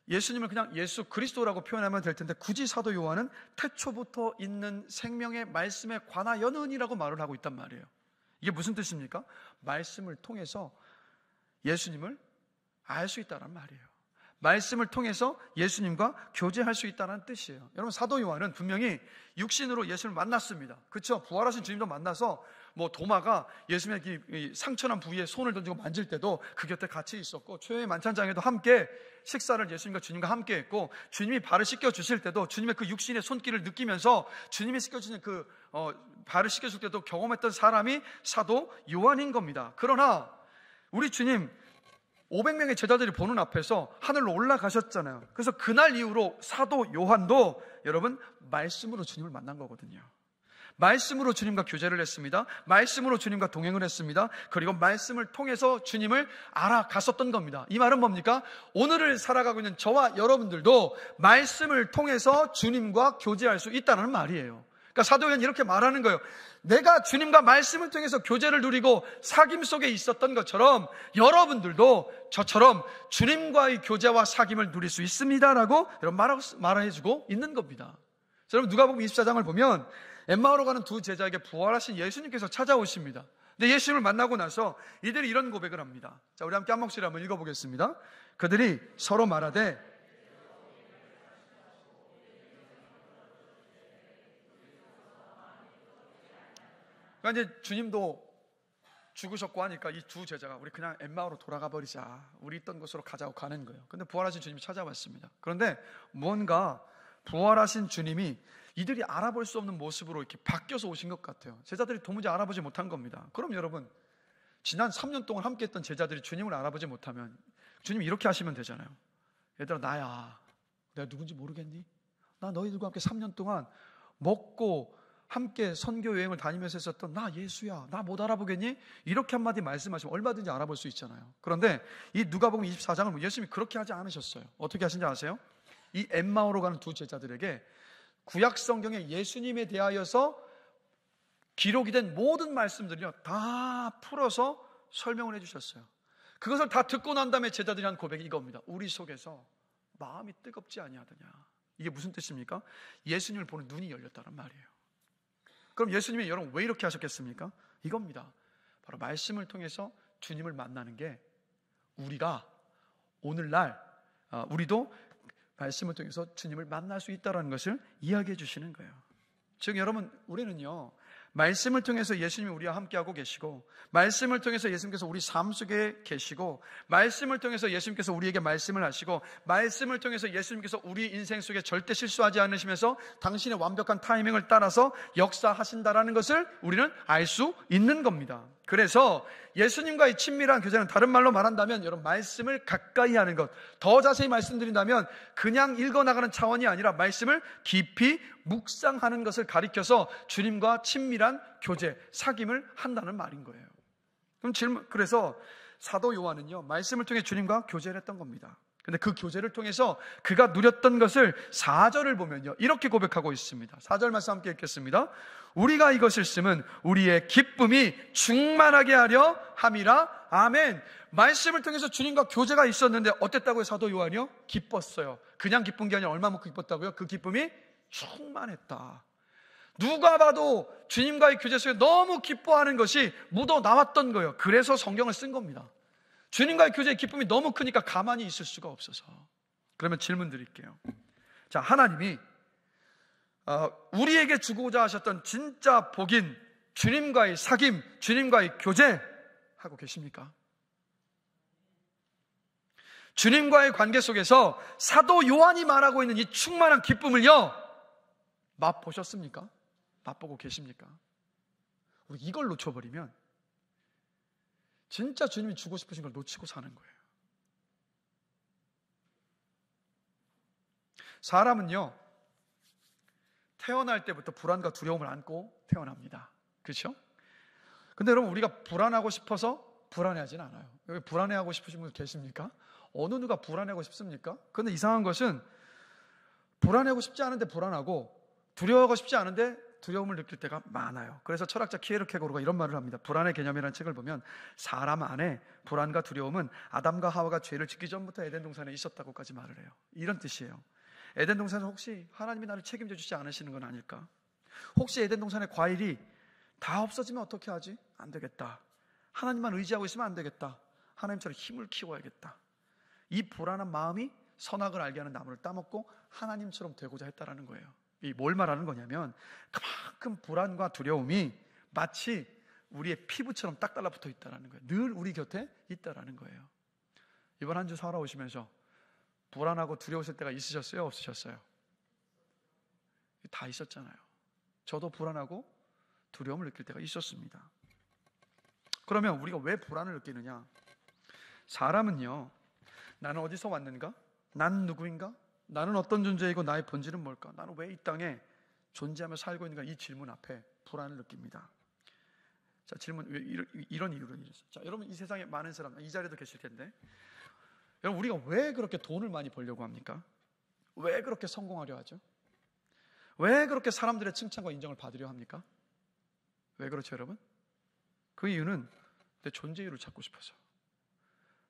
예수님을 그냥 예수 그리스도라고 표현하면 될 텐데 굳이 사도 요한은 태초부터 있는 생명의 말씀에 관하여는이라고 말을 하고 있단 말이에요. 이게 무슨 뜻입니까? 말씀을 통해서 예수님을 알 수 있다는 말이에요. 말씀을 통해서 예수님과 교제할 수 있다는 뜻이에요. 여러분, 사도 요한은 분명히 육신으로 예수님을 만났습니다. 그렇죠? 부활하신 주님도 만나서 뭐 도마가 예수님의 상처난 부위에 손을 던지고 만질 때도 그 곁에 같이 있었고, 최후의 만찬장에도 함께 식사를 예수님과 주님과 함께 했고, 주님이 발을 씻겨 주실 때도 주님의 그 육신의 손길을 느끼면서 주님이 씻겨주는 발을 씻겨줄 때도 경험했던 사람이 사도 요한인 겁니다. 그러나 우리 주님 500명의 제자들이 보는 앞에서 하늘로 올라가셨잖아요. 그래서 그날 이후로 사도 요한도 여러분 말씀으로 주님을 만난 거거든요. 말씀으로 주님과 교제를 했습니다. 말씀으로 주님과 동행을 했습니다. 그리고 말씀을 통해서 주님을 알아갔었던 겁니다. 이 말은 뭡니까? 오늘을 살아가고 있는 저와 여러분들도 말씀을 통해서 주님과 교제할 수 있다는 말이에요. 그러니까 사도 요한이 이렇게 말하는 거예요. 내가 주님과 말씀을 통해서 교제를 누리고 사귐 속에 있었던 것처럼 여러분들도 저처럼 주님과의 교제와 사귐을 누릴 수 있습니다라고 말해주고 있는 겁니다. 여러분 누가복음 24장을 보면 엠마오로 가는 두 제자에게 부활하신 예수님께서 찾아오십니다. 근데 예수님을 만나고 나서 이들이 이런 고백을 합니다. 자, 우리 함께 한 목소리 한번 읽어보겠습니다. 그들이 서로 말하되 그러니까 이제 주님도 죽으셨고 하니까 이 두 제자가 우리 그냥 엠마오로 돌아가 버리자, 우리 있던 곳으로 가자고 가는 거예요. 근데 부활하신 주님이 찾아왔습니다. 그런데 무언가 부활하신 주님이 이들이 알아볼 수 없는 모습으로 이렇게 바뀌어서 오신 것 같아요. 제자들이 도무지 알아보지 못한 겁니다. 그럼 여러분, 지난 3년 동안 함께 했던 제자들이 주님을 알아보지 못하면 주님이 이렇게 하시면 되잖아요. 얘들아, 나야. 내가 누군지 모르겠니? 나 너희들과 함께 3년 동안 먹고 함께 선교 여행을 다니면서 했었던 나 예수야. 나 못 알아보겠니? 이렇게 한마디 말씀하시면 얼마든지 알아볼 수 있잖아요. 그런데 이 누가복음 24장을 보면 예수님이 그렇게 하지 않으셨어요. 어떻게 하신지 아세요? 이 엠마오로 가는 두 제자들에게 구약 성경에 예수님에 대하여서 기록이 된 모든 말씀들이요 다 풀어서 설명을 해주셨어요. 그것을 다 듣고 난 다음에 제자들이 한 고백이 이겁니다. 우리 속에서 마음이 뜨겁지 아니하더냐. 이게 무슨 뜻입니까? 예수님을 보는 눈이 열렸다는 말이에요. 그럼 예수님이 여러분 왜 이렇게 하셨겠습니까? 이겁니다. 바로 말씀을 통해서 주님을 만나는 게 우리가 오늘날 우리도 말씀을 통해서 주님을 만날 수 있다는 것을 이야기해 주시는 거예요. 즉 여러분, 우리는요 말씀을 통해서 예수님이 우리와 함께하고 계시고, 말씀을 통해서 예수님께서 우리 삶 속에 계시고, 말씀을 통해서 예수님께서 우리에게 말씀을 하시고, 말씀을 통해서 예수님께서 우리 인생 속에 절대 실수하지 않으시면서 당신의 완벽한 타이밍을 따라서 역사하신다라는 것을 우리는 알 수 있는 겁니다. 그래서 예수님과의 친밀한 교제는 다른 말로 말한다면 여러분 말씀을 가까이 하는 것, 더 자세히 말씀드린다면 그냥 읽어나가는 차원이 아니라 말씀을 깊이 묵상하는 것을 가리켜서 주님과 친밀한 교제, 사귐을 한다는 말인 거예요. 그래서 사도 요한은요 말씀을 통해 주님과 교제를 했던 겁니다. 근데 그 교제를 통해서 그가 누렸던 것을 4절을 보면요 이렇게 고백하고 있습니다. 4절 말씀 함께 읽겠습니다. 우리가 이것을 쓰면 우리의 기쁨이 충만하게 하려 함이라. 아멘. 말씀을 통해서 주님과 교제가 있었는데 어땠다고요? 사도 요한이요? 기뻤어요. 그냥 기쁜 게 아니라 얼마만큼 기뻤다고요? 그 기쁨이 충만했다. 누가 봐도 주님과의 교제 속에 너무 기뻐하는 것이 묻어 나왔던 거예요. 그래서 성경을 쓴 겁니다. 주님과의 교제의 기쁨이 너무 크니까 가만히 있을 수가 없어서. 그러면 질문 드릴게요. 자, 하나님이 우리에게 주고자 하셨던 진짜 복인 주님과의 사귐, 주님과의 교제 하고 계십니까? 주님과의 관계 속에서 사도 요한이 말하고 있는 이 충만한 기쁨을요 맛보셨습니까? 맛보고 계십니까? 우리 이걸 놓쳐버리면 진짜 주님이 주고 싶으신 걸 놓치고 사는 거예요. 사람은요 태어날 때부터 불안과 두려움을 안고 태어납니다. 그렇죠? 근데 여러분 우리가 불안하고 싶어서 불안해하진 않아요. 여기 불안해하고 싶으신 분 계십니까? 어느 누가 불안해하고 싶습니까? 근데 이상한 것은 불안해하고 싶지 않은데 불안하고 두려워하고 싶지 않은데 두려움을 느낄 때가 많아요. 그래서 철학자 키에르케고르가 이런 말을 합니다. 불안의 개념이라는 책을 보면 사람 안에 불안과 두려움은 아담과 하와가 죄를 짓기 전부터 에덴 동산에 있었다고까지 말을 해요. 이런 뜻이에요. 에덴 동산에서 혹시 하나님이 나를 책임져 주지 않으시는 건 아닐까? 혹시 에덴 동산의 과일이 다 없어지면 어떻게 하지? 안 되겠다. 하나님만 의지하고 있으면 안 되겠다. 하나님처럼 힘을 키워야겠다. 이 불안한 마음이 선악을 알게 하는 나무를 따먹고 하나님처럼 되고자 했다라는 거예요. 이 뭘 말하는 거냐면 그만큼 불안과 두려움이 마치 우리의 피부처럼 딱 달라붙어 있다라는 거예요. 늘 우리 곁에 있다라는 거예요. 이번 한 주 살아오시면서 불안하고 두려우실 때가 있으셨어요? 없으셨어요? 다 있었잖아요. 저도 불안하고 두려움을 느낄 때가 있었습니다. 그러면 우리가 왜 불안을 느끼느냐? 사람은요, 나는 어디서 왔는가? 난 누구인가? 나는 어떤 존재이고 나의 본질은 뭘까? 나는 왜 이 땅에 존재하며 살고 있는가? 이 질문 앞에 불안을 느낍니다. 자, 질문, 왜 이런 이유로 이랬어요. 자, 여러분, 이 세상에 많은 사람, 이 자리에도 계실 텐데, 여러분, 우리가 왜 그렇게 돈을 많이 벌려고 합니까? 왜 그렇게 성공하려 하죠? 왜 그렇게 사람들의 칭찬과 인정을 받으려 합니까? 왜 그렇죠, 여러분? 그 이유는 내 존재 이유를 찾고 싶어서,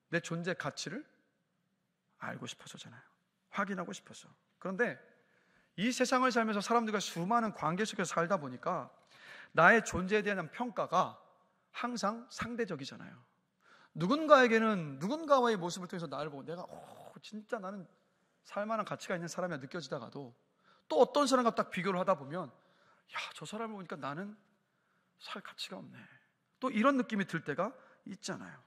내 존재 가치를 알고 싶어서잖아요. 확인하고 싶어서. 그런데 이 세상을 살면서 사람들과 수많은 관계 속에서 살다 보니까 나의 존재에 대한 평가가 항상 상대적이잖아요. 누군가에게는 누군가와의 모습을 통해서 나를 보고 내가 진짜 나는 살만한 가치가 있는 사람이야 느껴지다가도, 또 어떤 사람과 딱 비교를 하다 보면 야, 저 사람을 보니까 나는 살 가치가 없네, 또 이런 느낌이 들 때가 있잖아요.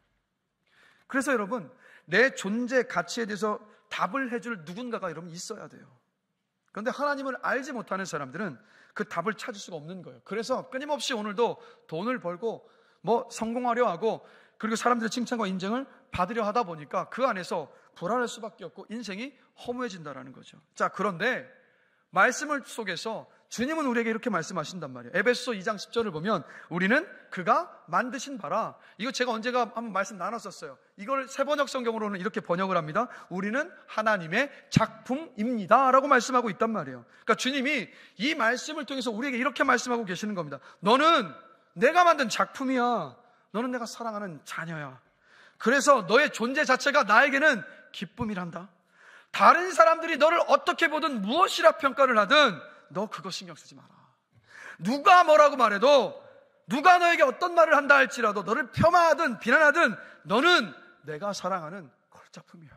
그래서 여러분, 내 존재 가치에 대해서 답을 해줄 누군가가 여러분 있어야 돼요. 그런데 하나님을 알지 못하는 사람들은 그 답을 찾을 수가 없는 거예요. 그래서 끊임없이 오늘도 돈을 벌고 뭐 성공하려 하고, 그리고 사람들의 칭찬과 인정을 받으려 하다 보니까 그 안에서 불안할 수밖에 없고 인생이 허무해진다라는 거죠. 자, 그런데 말씀을 속에서 주님은 우리에게 이렇게 말씀하신단 말이에요. 에베소서 2장 10절을 보면 우리는 그가 만드신 바라. 이거 제가 언제가 한번 말씀 나눴었어요. 이걸 새번역 성경으로는 이렇게 번역을 합니다. 우리는 하나님의 작품입니다 라고 말씀하고 있단 말이에요. 그러니까 주님이 이 말씀을 통해서 우리에게 이렇게 말씀하고 계시는 겁니다. 너는 내가 만든 작품이야. 너는 내가 사랑하는 자녀야. 그래서 너의 존재 자체가 나에게는 기쁨이란다. 다른 사람들이 너를 어떻게 보든 무엇이라 평가를 하든 너 그거 신경 쓰지 마라. 누가 뭐라고 말해도, 누가 너에게 어떤 말을 한다 할지라도, 너를 폄하하든 비난하든 너는 내가 사랑하는 걸작품이야.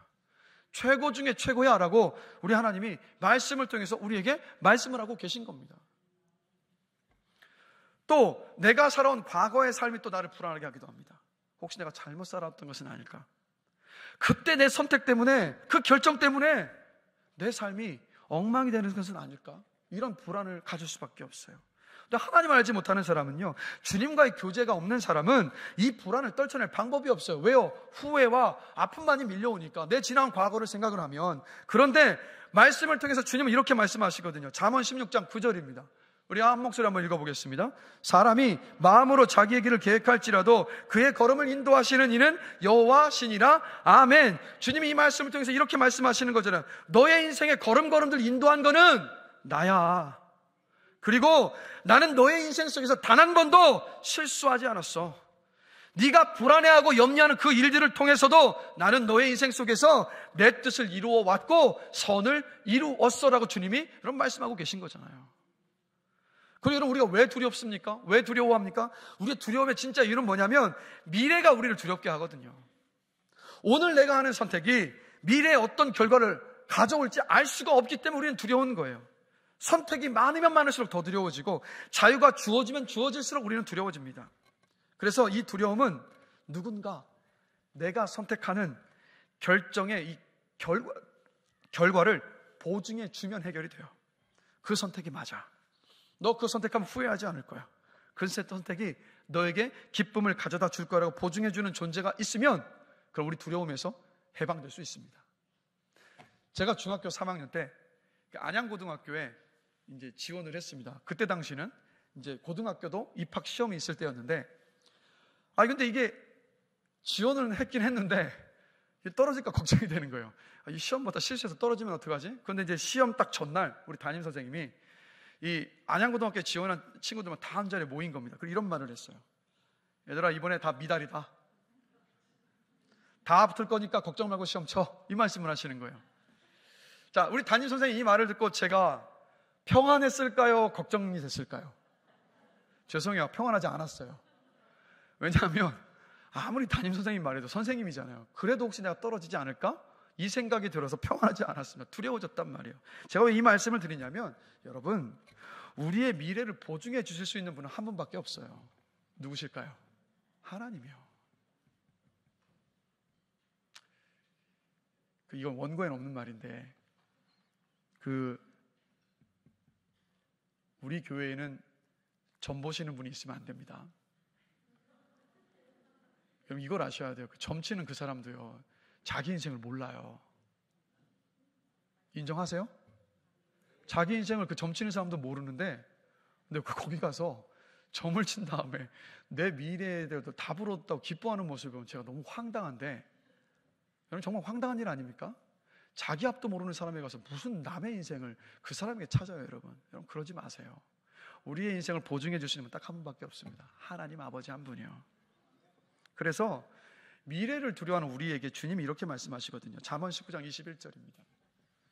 최고 중에 최고야 라고 우리 하나님이 말씀을 통해서 우리에게 말씀을 하고 계신 겁니다. 또 내가 살아온 과거의 삶이 또 나를 불안하게 하기도 합니다. 혹시 내가 잘못 살아왔던 것은 아닐까? 그때 내 선택 때문에, 그 결정 때문에 내 삶이 엉망이 되는 것은 아닐까? 이런 불안을 가질 수밖에 없어요. 근데 하나님을 알지 못하는 사람은요, 주님과의 교제가 없는 사람은 이 불안을 떨쳐낼 방법이 없어요. 왜요? 후회와 아픔만이 밀려오니까, 내 지난 과거를 생각을 하면. 그런데 말씀을 통해서 주님은 이렇게 말씀하시거든요. 잠언 16장 9절입니다. 우리 한 목소리 한번 읽어보겠습니다. 사람이 마음으로 자기의 길을 계획할지라도 그의 걸음을 인도하시는 이는 여호와시니라. 아멘. 주님이 이 말씀을 통해서 이렇게 말씀하시는 거잖아요. 너의 인생의 걸음걸음들 인도한 거는 나야. 그리고 나는 너의 인생 속에서 단 한 번도 실수하지 않았어. 네가 불안해하고 염려하는 그 일들을 통해서도 나는 너의 인생 속에서 내 뜻을 이루어 왔고 선을 이루었어라고 주님이 그런 말씀하고 계신 거잖아요. 그리고 여러분, 우리가 왜 두렵습니까? 왜 두려워합니까? 우리의 두려움의 진짜 이유는 뭐냐면 미래가 우리를 두렵게 하거든요. 오늘 내가 하는 선택이 미래에 어떤 결과를 가져올지 알 수가 없기 때문에 우리는 두려운 거예요. 선택이 많으면 많을수록 더 두려워지고 자유가 주어지면 주어질수록 우리는 두려워집니다. 그래서 이 두려움은 누군가 내가 선택하는 결정의 이 결과를 보증해 주면 해결이 돼요. 그 선택이 맞아. 너 그 선택하면 후회하지 않을 거야. 그 선택이 너에게 기쁨을 가져다 줄 거라고 보증해 주는 존재가 있으면 그럼 우리 두려움에서 해방될 수 있습니다. 제가 중학교 3학년 때 안양고등학교에 이제 지원을 했습니다. 그때 당시는 이제 고등학교도 입학 시험이 있을 때였는데, 근데 이게 지원을 했긴 했는데 떨어질까 걱정이 되는 거예요. 이 시험보다 실수해서 떨어지면 어떡하지? 그런데 이제 시험 딱 전날 우리 담임 선생님이 이 안양고등학교에 지원한 친구들만 다 한 자리에 모인 겁니다. 그리고 이런 말을 했어요. 얘들아, 이번에 다 미달이다. 다 붙을 거니까 걱정 말고 시험 쳐. 이 말씀을 하시는 거예요. 자, 우리 담임 선생님이 이 말을 듣고 제가 평안했을까요? 걱정이 됐을까요? 죄송해요. 평안하지 않았어요. 왜냐하면 아무리 담임 선생님 말해도 선생님이잖아요. 그래도 혹시 내가 떨어지지 않을까? 이 생각이 들어서 평안하지 않았습니다. 두려워졌단 말이에요. 제가 왜 이 말씀을 드리냐면, 여러분, 우리의 미래를 보증해 주실 수 있는 분은 한 분밖에 없어요. 누구실까요? 하나님이요. 이건 원고에는 없는 말인데, 우리 교회에는 점 보시는 분이 있으면 안 됩니다. 여러분 이걸 아셔야 돼요. 그 점치는 그 사람도요, 자기 인생을 몰라요. 인정하세요? 자기 인생을 그 점치는 사람도 모르는데, 근데 거기 가서 점을 친 다음에 내 미래에 대해서 답을 얻었다고 기뻐하는 모습을 보면 제가 너무 황당한데, 여러분 정말 황당한 일 아닙니까? 자기 앞도 모르는 사람에 가서 무슨 남의 인생을 그 사람에게 찾아요. 여러분 그러지 마세요. 우리의 인생을 보증해 주시는 분 딱 한 분밖에 없습니다. 하나님 아버지 한 분이요. 그래서 미래를 두려워하는 우리에게 주님이 이렇게 말씀하시거든요. 잠언 19장 21절입니다.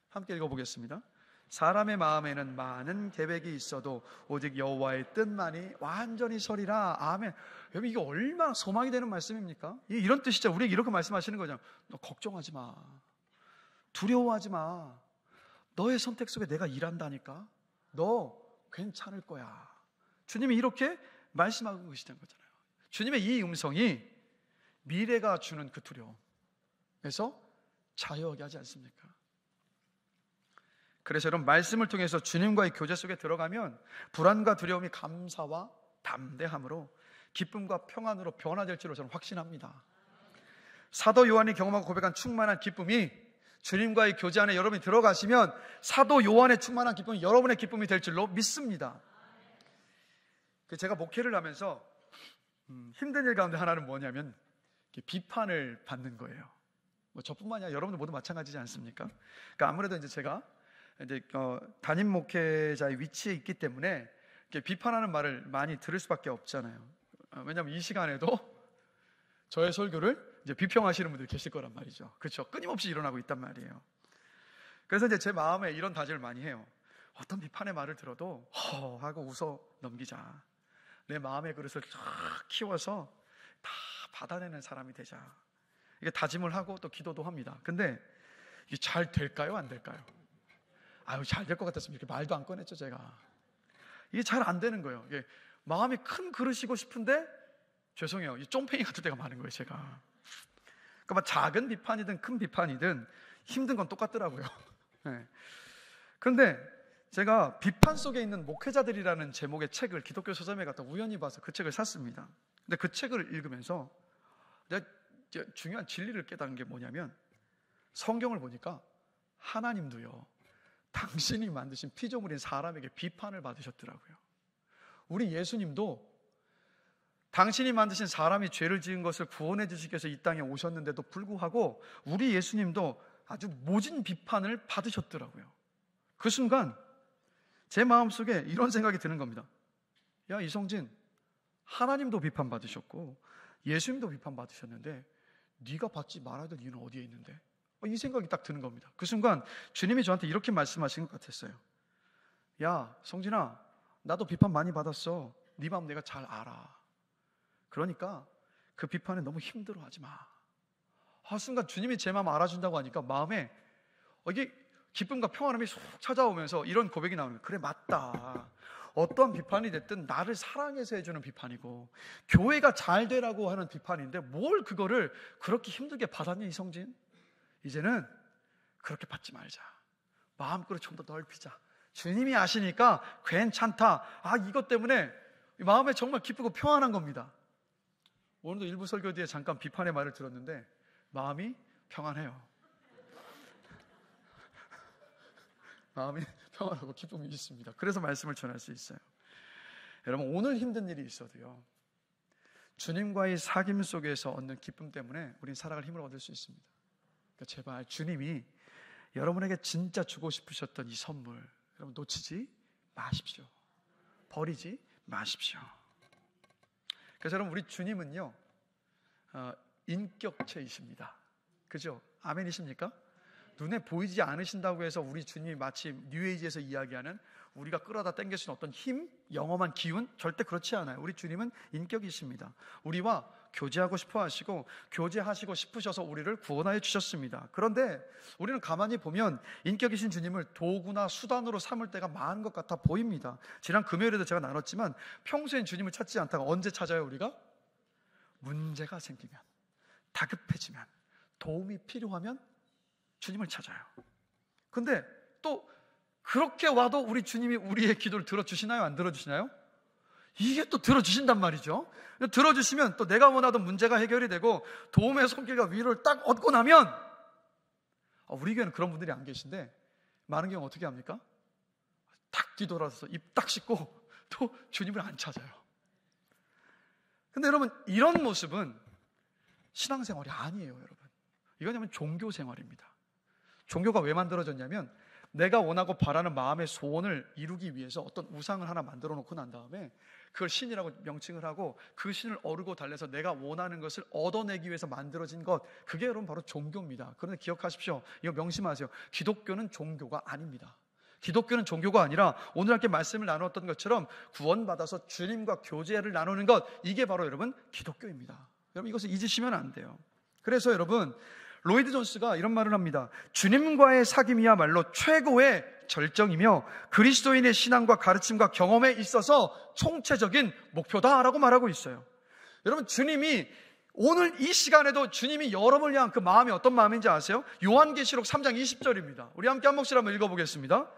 함께 읽어보겠습니다. 사람의 마음에는 많은 계획이 있어도 오직 여호와의 뜻만이 완전히 서리라. 아멘. 여러분 이게 얼마나 소망이 되는 말씀입니까? 이런 뜻이죠. 우리에게 이렇게 말씀하시는 거죠. 너 걱정하지 마. 두려워하지 마. 너의 선택 속에 내가 일한다니까. 너 괜찮을 거야. 주님이 이렇게 말씀하고 계시는 거잖아요. 주님의 이 음성이 미래가 주는 그 두려움에서 자유하게 하지 않습니까? 그래서 여러분 말씀을 통해서 주님과의 교제 속에 들어가면 불안과 두려움이 감사와 담대함으로 기쁨과 평안으로 변화될 줄로 저는 확신합니다. 사도 요한이 경험하고 고백한 충만한 기쁨이 주님과의 교제 안에 여러분이 들어가시면 사도 요한의 충만한 기쁨이 여러분의 기쁨이 될 줄로 믿습니다. 제가 목회를 하면서 힘든 일 가운데 하나는 뭐냐면 비판을 받는 거예요. 저뿐만이 아니라 여러분들 모두 마찬가지지 않습니까? 그러니까 아무래도 이제 제가 담임 목회자의 위치에 있기 때문에 비판하는 말을 많이 들을 수밖에 없잖아요. 왜냐하면 이 시간에도 저의 설교를 이제 비평하시는 분들이 계실 거란 말이죠. 그렇죠? 끊임없이 일어나고 있단 말이에요. 그래서 이제 제 마음에 이런 다짐을 많이 해요. 어떤 비판의 말을 들어도 하고 웃어 넘기자. 내 마음의 그릇을 쫙 키워서 다 받아내는 사람이 되자. 이게 다짐을 하고 또 기도도 합니다. 근데 이게 잘 될까요? 안 될까요? 잘 될 것 같았으면 이렇게 말도 안 꺼냈죠, 제가. 이게 잘 안 되는 거예요. 이게 마음이 큰 그릇이고 싶은데, 죄송해요. 이 쫌팽이 같은 데가 많은 거예요, 제가. 그러니까 작은 비판이든 큰 비판이든 힘든 건 똑같더라고요. 네. 그런데 제가 비판 속에 있는 목회자들이라는 제목의 책을 기독교 서점에 갔다 우연히 봐서 그 책을 샀습니다. 근데 그 책을 읽으면서 내가 중요한 진리를 깨달은 게 뭐냐면, 성경을 보니까 하나님도요, 당신이 만드신 피조물인 사람에게 비판을 받으셨더라고요. 우리 예수님도 당신이 만드신 사람이 죄를 지은 것을 구원해 주시기 위해서 이 땅에 오셨는데도 불구하고 우리 예수님도 아주 모진 비판을 받으셨더라고요. 그 순간 제 마음속에 이런 생각이 드는 겁니다. 야, 이성진, 하나님도 비판받으셨고 예수님도 비판받으셨는데 네가 받지 말아야 될 이유는 어디에 있는데? 이 생각이 딱 드는 겁니다. 그 순간 주님이 저한테 이렇게 말씀하신 것 같았어요. 야, 성진아, 나도 비판 많이 받았어. 네 마음 내가 잘 알아. 그러니까 그 비판에 너무 힘들어하지 마. 순간 주님이 제 마음 알아준다고 하니까 마음에 이게 기쁨과 평안함이 쏙 찾아오면서 이런 고백이 나오는 거예요. 그래, 맞다. 어떠한 비판이 됐든 나를 사랑해서 해주는 비판이고 교회가 잘 되라고 하는 비판인데 뭘 그거를 그렇게 힘들게 받았니, 이성진? 이제는 그렇게 받지 말자. 마음그릇 좀 더 넓히자. 주님이 아시니까 괜찮다. 이것 때문에 마음에 정말 기쁘고 평안한 겁니다. 오늘도 일부 설교 뒤에 잠깐 비판의 말을 들었는데 마음이 평안해요. 마음이 평안하고 기쁨이 있습니다. 그래서 말씀을 전할 수 있어요. 여러분, 오늘 힘든 일이 있어도요, 주님과의 사귐 속에서 얻는 기쁨 때문에 우린 살아갈 힘을 얻을 수 있습니다. 그러니까 제발 주님이 여러분에게 진짜 주고 싶으셨던 이 선물, 여러분 놓치지 마십시오. 버리지 마십시오. 그래서 여러분, 우리 주님은요, 인격체이십니다. 그죠? 아멘이십니까? 눈에 보이지 않으신다고 해서 우리 주님이 마치 뉴에이지에서 이야기하는 우리가 끌어다 당길 수 있는 어떤 힘, 영험한 기운, 절대 그렇지 않아요. 우리 주님은 인격이십니다. 우리와 교제하고 싶어 하시고 교제하시고 싶으셔서 우리를 구원하여 주셨습니다. 그런데 우리는 가만히 보면 인격이신 주님을 도구나 수단으로 삼을 때가 많은 것 같아 보입니다. 지난 금요일에도 제가 나눴지만 평소엔 주님을 찾지 않다가 언제 찾아요, 우리가? 문제가 생기면, 다급해지면, 도움이 필요하면 주님을 찾아요. 근데 또 그렇게 와도 우리 주님이 우리의 기도를 들어주시나요? 안 들어주시나요? 이게 또 들어주신단 말이죠. 들어주시면 또 내가 원하던 문제가 해결이 되고 도움의 손길과 위로를 딱 얻고 나면, 우리 교회는 그런 분들이 안 계신데 많은 경우 어떻게 합니까? 딱 뒤돌아서 입 딱 씻고 또 주님을 안 찾아요. 근데 여러분, 이런 모습은 신앙생활이 아니에요, 여러분. 이거냐면 종교생활입니다. 종교가 왜 만들어졌냐면 내가 원하고 바라는 마음의 소원을 이루기 위해서 어떤 우상을 하나 만들어 놓고 난 다음에 그걸 신이라고 명칭을 하고 그 신을 어르고 달래서 내가 원하는 것을 얻어내기 위해서 만들어진 것, 그게 여러분 바로 종교입니다. 그런데 기억하십시오. 이거 명심하세요. 기독교는 종교가 아닙니다. 기독교는 종교가 아니라 오늘 함께 말씀을 나누었던 것처럼 구원받아서 주님과 교제를 나누는 것, 이게 바로 여러분 기독교입니다. 여러분, 이것을 잊으시면 안 돼요. 그래서 여러분, 로이드 존스가 이런 말을 합니다. 주님과의 사귐이야말로 최고의 절정이며 그리스도인의 신앙과 가르침과 경험에 있어서 총체적인 목표다라고 말하고 있어요. 여러분, 주님이 오늘 이 시간에도 주님이 여러분을 향한 그 마음이 어떤 마음인지 아세요? 요한계시록 3장 20절입니다. 우리 함께 한 목소리 한번 읽어보겠습니다.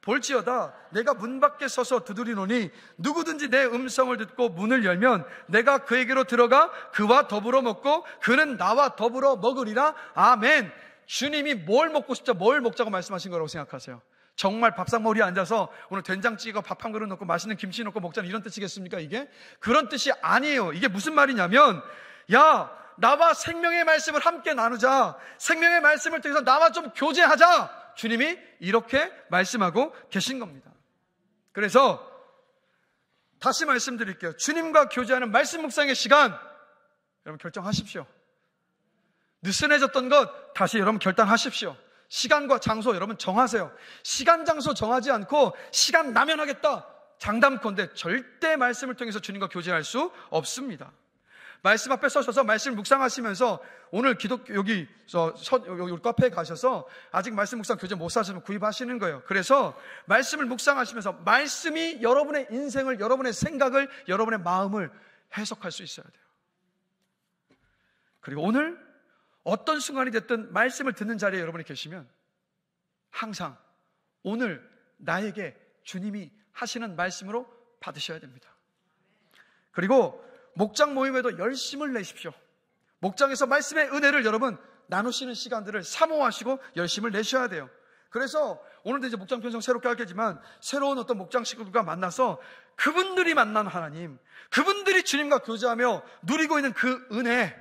볼지어다 내가 문 밖에 서서 두드리노니 누구든지 내 음성을 듣고 문을 열면 내가 그에게로 들어가 그와 더불어 먹고 그는 나와 더불어 먹으리라. 아멘. 주님이 뭘 먹고 싶자, 뭘 먹자고 말씀하신 거라고 생각하세요? 정말 밥상머리에 앉아서 오늘 된장찌개가 밥 한 그릇 넣고 맛있는 김치 넣고 먹자는 이런 뜻이겠습니까? 이게? 그런 뜻이 아니에요. 이게 무슨 말이냐면, 야, 나와 생명의 말씀을 함께 나누자, 생명의 말씀을 통해서 나와 좀 교제하자, 주님이 이렇게 말씀하고 계신 겁니다. 그래서 다시 말씀드릴게요. 주님과 교제하는 말씀 묵상의 시간, 여러분 결정하십시오. 느슨해졌던 것 다시 여러분 결단하십시오. 시간과 장소 여러분 정하세요. 시간 장소 정하지 않고 시간 나면 하겠다 장담컨대 절대 말씀을 통해서 주님과 교제할 수 없습니다. 말씀 앞에 서셔서 말씀을 묵상하시면서 오늘 여기 카페에 가셔서 아직 말씀 묵상 교재 못 사시면 구입하시는 거예요. 그래서 말씀을 묵상하시면서 말씀이 여러분의 인생을, 여러분의 생각을, 여러분의 마음을 해석할 수 있어야 돼요. 그리고 오늘 어떤 순간이 됐든 말씀을 듣는 자리에 여러분이 계시면 항상 오늘 나에게 주님이 하시는 말씀으로 받으셔야 됩니다. 그리고 목장 모임에도 열심을 내십시오. 목장에서 말씀의 은혜를 여러분 나누시는 시간들을 사모하시고 열심을 내셔야 돼요. 그래서 오늘도 이제 목장 편성 새롭게 하겠지만 새로운 어떤 목장 식구들과 만나서 그분들이 만난 하나님, 그분들이 주님과 교제하며 누리고 있는 그 은혜,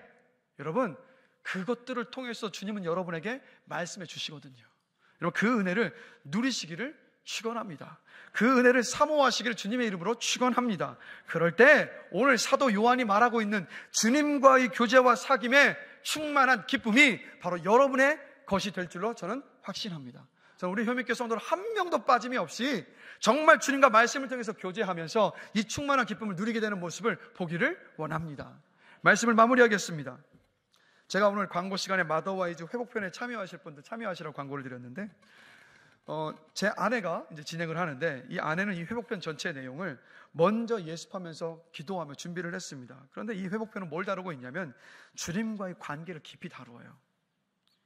여러분 그것들을 통해서 주님은 여러분에게 말씀해 주시거든요. 여러분 그 은혜를 누리시기를 축원합니다. 그 은혜를 사모하시기를 주님의 이름으로 축원합니다. 그럴 때 오늘 사도 요한이 말하고 있는 주님과의 교제와 사귐의 충만한 기쁨이 바로 여러분의 것이 될 줄로 저는 확신합니다. 저는 우리 효민교회 성도들 한 명도 빠짐이 없이 정말 주님과 말씀을 통해서 교제하면서 이 충만한 기쁨을 누리게 되는 모습을 보기를 원합니다. 말씀을 마무리하겠습니다. 제가 오늘 광고 시간에 마더와이즈 회복편에 참여하실 분들 참여하시라고 광고를 드렸는데 제 아내가 이제 진행을 하는데 이 아내는 이 회복편 전체 내용을 먼저 예습하면서 기도하며 준비를 했습니다. 그런데 이 회복편은 뭘 다루고 있냐면 주님과의 관계를 깊이 다루어요.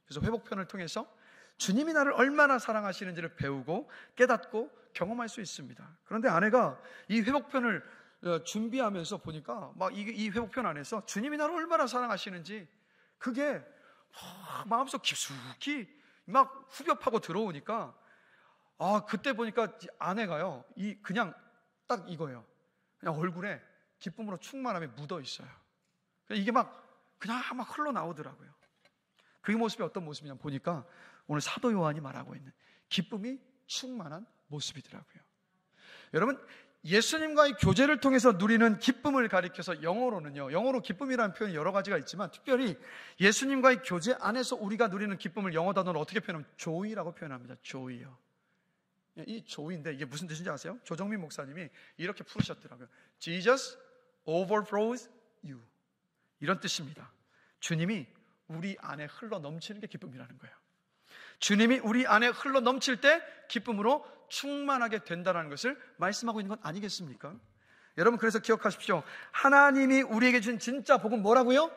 그래서 회복편을 통해서 주님이 나를 얼마나 사랑하시는지를 배우고 깨닫고 경험할 수 있습니다. 그런데 아내가 이 회복편을 준비하면서 보니까 막 이 회복편 안에서 주님이 나를 얼마나 사랑하시는지 그게 마음속 깊숙이 막 후벼파고 들어오니까 그때 보니까 아내가요, 그냥 딱 이거예요. 그냥 얼굴에 기쁨으로 충만함이 묻어 있어요. 이게 그냥 흘러나오더라고요. 그 모습이 어떤 모습이냐 보니까 오늘 사도 요한이 말하고 있는 기쁨이 충만한 모습이더라고요. 여러분, 예수님과의 교제를 통해서 누리는 기쁨을 가리켜서 영어로 기쁨이라는 표현이 여러 가지가 있지만 특별히 예수님과의 교제 안에서 우리가 누리는 기쁨을 영어 단어로 어떻게 표현하면 joy라고 표현합니다. joy요. 이 joy인데 이게 무슨 뜻인지 아세요? 조정민 목사님이 이렇게 풀으셨더라고요. Jesus overflows you. 이런 뜻입니다. 주님이 우리 안에 흘러 넘치는 게 기쁨이라는 거예요. 주님이 우리 안에 흘러 넘칠 때 기쁨으로 충만하게 된다는 것을 말씀하고 있는 건 아니겠습니까? 여러분 그래서 기억하십시오. 하나님이 우리에게 준 진짜 복은 뭐라고요?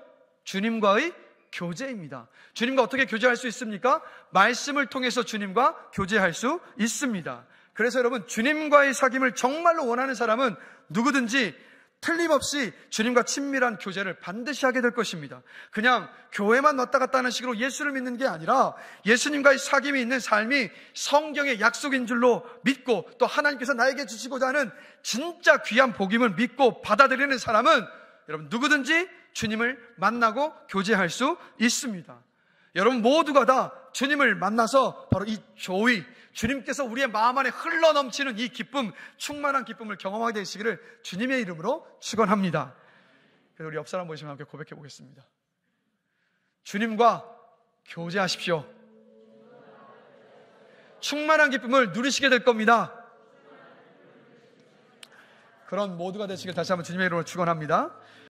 주님과의 교제입니다. 주님과 어떻게 교제할 수 있습니까? 말씀을 통해서 주님과 교제할 수 있습니다. 그래서 여러분, 주님과의 사귐을 정말로 원하는 사람은 누구든지 틀림없이 주님과 친밀한 교제를 반드시 하게 될 것입니다. 그냥 교회만 왔다 갔다 하는 식으로 예수를 믿는 게 아니라 예수님과의 사귐이 있는 삶이 성경의 약속인 줄로 믿고, 또 하나님께서 나에게 주시고자 하는 진짜 귀한 복임을 믿고 받아들이는 사람은 여러분, 누구든지 주님을 만나고 교제할 수 있습니다. 여러분 모두가 다 주님을 만나서 바로 이 조이, 주님께서 우리의 마음 안에 흘러넘치는 이 기쁨, 충만한 기쁨을 경험하게 되시기를 주님의 이름으로 축원합니다. 그래서 우리 옆 사람 보시면 함께 고백해 보겠습니다. 주님과 교제하십시오. 충만한 기쁨을 누리시게 될 겁니다. 그런 모두가 되시길 다시 한번 주님의 이름으로 축원합니다.